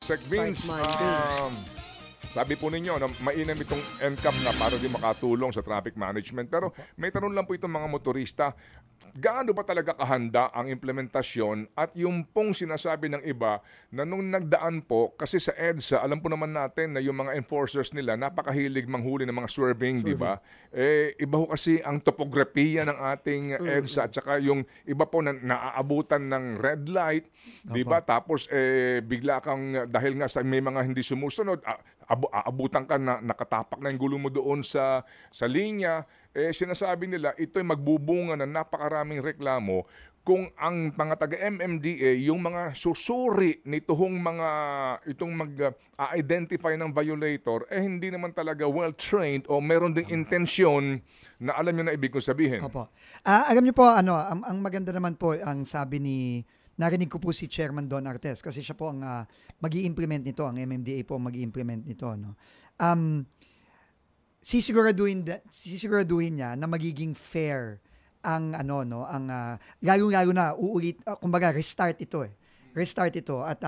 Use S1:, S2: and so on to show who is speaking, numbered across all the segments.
S1: Sec Vince, sabi po ninyo na mainam itong NCAP na para din makatulong sa traffic management. Pero may tanong lang po itong mga motorista. Gaano ba talaga kahanda ang implementasyon at yung pong sinasabi ng iba na nung nagdaan po, kasi sa EDSA, alam po naman natin na yung mga enforcers nila napakahilig manghuli ng mga swerving, di ba? Iba ho kasi ang topografiya ng ating EDSA at saka yung iba po na naaabutan ng red light, di ba? Tapos bigla kang, dahil nga sa may mga hindi sumusunod, aabutan ka na nakatapak na yung gulo mo doon sa linya. Sinasabi nila ito'y magbubunga ng napakaraming reklamo kung ang mga taga-MMDA, yung mga susuri nitong itong mag-identify ng violator, hindi naman talaga well-trained o meron ding intensyon na alam nyo na ibig kong sabihin.
S2: Opo. Alam nyo po, ang maganda naman po, ang sabi narinig ko po si Chairman Don Artes kasi siya po ang mag-i-implement nito, ang MMDA po mag-i-implement nito. No? Sisiguraduhin niya na magiging fair ang lalo-lalo na kumbaga restart ito at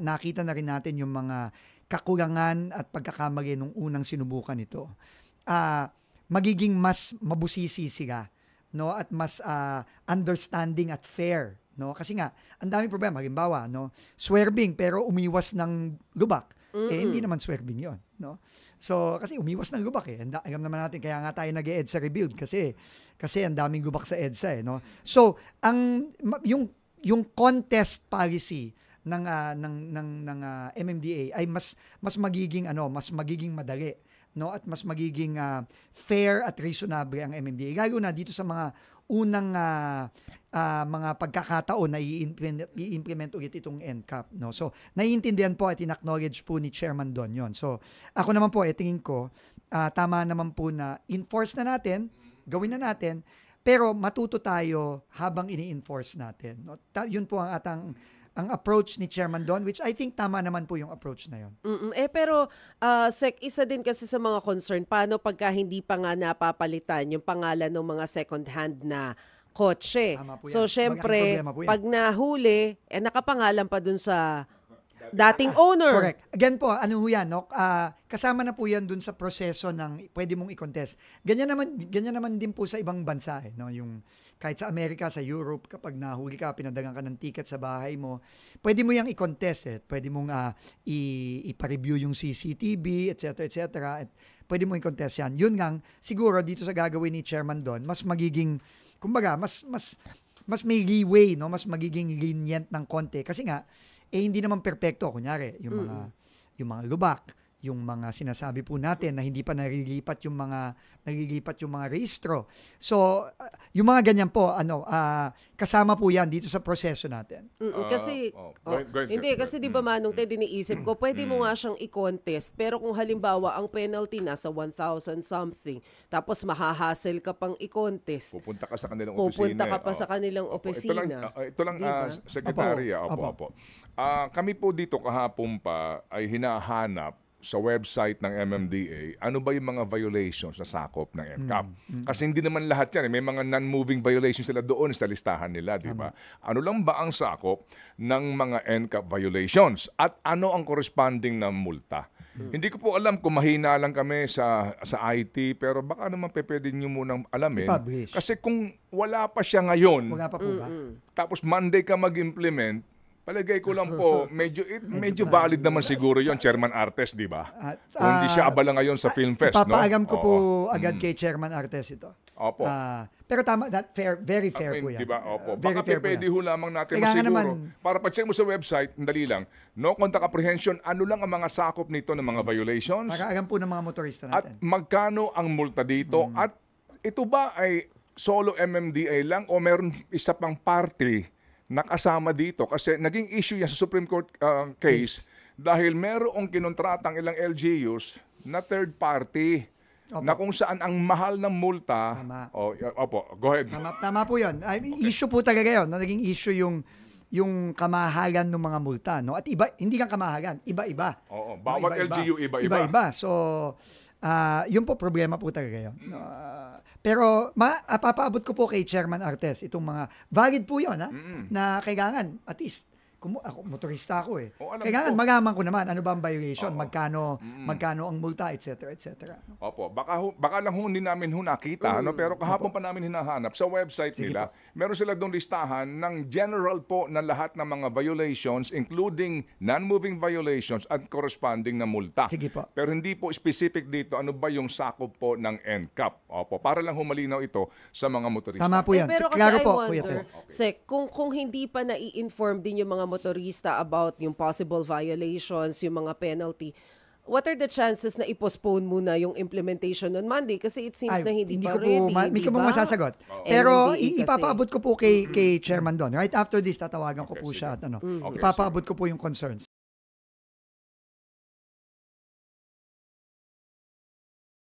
S2: nakita na rin natin yung mga kakulangan at pagkakamali nung unang sinubukan ito. Magiging mas mabusisi sila, no, at mas understanding at fair, no, kasi nga ang daming problema, halimbawa, no, swerving pero umiwas ng lubak. Hindi naman swerving 'yon, no? So, kasi umiwas ng lubak alam naman natin kaya nga tayo nag-EDSA rebuild kasi ang daming lubak sa EDSA no. So, yung contest policy ng MMDA ay mas magiging madali, no, at mas magiging fair at reasonable ang MMDA. Lalo na dito sa mga unang mga pagkakataon na i-implement ulit itong NCAP, no. So, naiintindihan po at in-acknowledge po ni Chairman Don 'yon. So, ako naman po tingin ko tama naman po na enforce na natin, gawin na natin, pero matuto tayo habang ini-enforce natin, no. Yun po ang approach ni Chairman Don, which I think tama naman po yung approach na yun.
S3: Pero, Sec, isa din kasi sa mga concern, paano pagka hindi pa nga napapalitan yung pangalan ng mga second-hand na kotse? So, syempre, pag nahuli, nakapangalan pa dun sa dating owner.
S2: Correct. Again po, yan, no? Kasama na po yan dun sa proseso ng pwede mong i-contest. Ganyan naman din po sa ibang bansa, no? Yung kahit sa Amerika, sa Europe, kapag nahuli ka, pinadagan ka ng ticket sa bahay mo, pwede mo yang i-contest. Pwede mong ipa-review yung CCTV, etc. Pwede mo i-contest yan. Yun nga, siguro dito sa gagawin ni Chairman Don, mas magiging, kumbaga, mas may leeway, no? Mas magiging lenient ng konti. Kasi nga, hindi naman perpekto. Kunyari, yung mga lubak, yung mga sinasabi po natin na hindi pa nalilipat yung mga rehistro. So, yung mga ganyan po, kasama po yan dito sa proseso natin.
S3: Kasi di ba Manong Ted, iniisip ko, pwede mo nga siyang i-contest, pero kung halimbawa ang penalty nasa 1,000 something, tapos mahahassle ka pang i-contest.
S1: Pupunta ka sa kanilang
S3: opisina.
S1: Pupunta
S3: ka pa sa kanilang opisina.
S1: Ito lang, Secretary. Opo. Kami po dito kahapon pa ay hinahanap sa website ng MMDA, ano ba yung mga violations na sakop ng NCAP? Kasi hindi naman lahat yan. May mga non-moving violations sila doon sa listahan nila, di ba? Ano lang ba ang sakop ng mga NCAP violations? At ano ang corresponding na multa? Hindi ko po alam kung mahina lang kami sa IT, pero baka naman pwede nyo munang alamin.
S2: I-publish.
S1: Kasi kung wala pa siya ngayon,
S2: wala pa po ba?
S1: Tapos Monday ka mag-implement, palagay ko lang po, medyo valid naman siguro yon, Chairman Artes, di ba? Kung hindi siya abala ngayon sa Film Fest, no?
S2: Ipapaagam ko po agad kay Chairman Artes ito.
S1: Opo.
S2: Pero tama, very fair po yan.
S1: Di ba? Opo.
S2: Very
S1: Baka
S2: fair po
S1: pwede
S2: yan.
S1: ho lamang natin masiguro. Para pa-check mo sa website, dali lang, no contact apprehension, ano lang ang mga sakop nito ng mga violations?
S2: Para agam po ng mga motorista natin.
S1: At magkano ang multa dito? At ito ba ay solo MMDA lang o meron isa pang party nakasama dito? Kasi naging issue yan sa Supreme Court case dahil merong kinontratang ilang LGUs na third party. Opo. Na kung saan ang mahal ng multa.
S2: Tama.
S1: Opo, go ahead.
S2: Tama po yun. Issue po talaga yun. Naging issue yung kamahalan ng mga multa, no? At hindi kang kamahalan, iba-iba.
S1: Oo, bawat LGU iba-iba.
S2: Iba-iba. So, yun po problema po talaga yun. Pero papaabot ko po kay Chairman Artes itong mga valid po yun, na kailangan at least ako, motorista ako eh.
S1: alam
S2: Kaya
S1: ko.
S2: magaman ko naman, ano ba ang violation, magkano ang multa, etc.
S1: Opo, baka lang hindi namin nakita, pero kahapon pa namin hinahanap sa website nila. Meron sila doon listahan ng general po na lahat ng mga violations, including non-moving violations at corresponding na multa.
S2: Sige po.
S1: Pero hindi po specific dito ano ba yung sakop po ng NCAP. Opo, para lang humalinaw ito sa mga motorista.
S2: Tama po yan.
S3: Pero kasi
S2: Klaro
S3: I
S2: po,
S3: wonder, Sek, kung hindi pa nai-inform din yung mga motorista about yung possible violations, yung mga penalty, what are the chances na i-postpone muna yung implementation on Monday? Kasi it seems na hindi pa ready.
S2: Hindi ko po masasagot.
S3: And
S2: Pero
S3: hindi
S2: ipapaabot ko po kay Chairman Don. Right after this, tatawagan ko po siya at
S1: Okay,
S2: ipapaabot ko po yung concerns.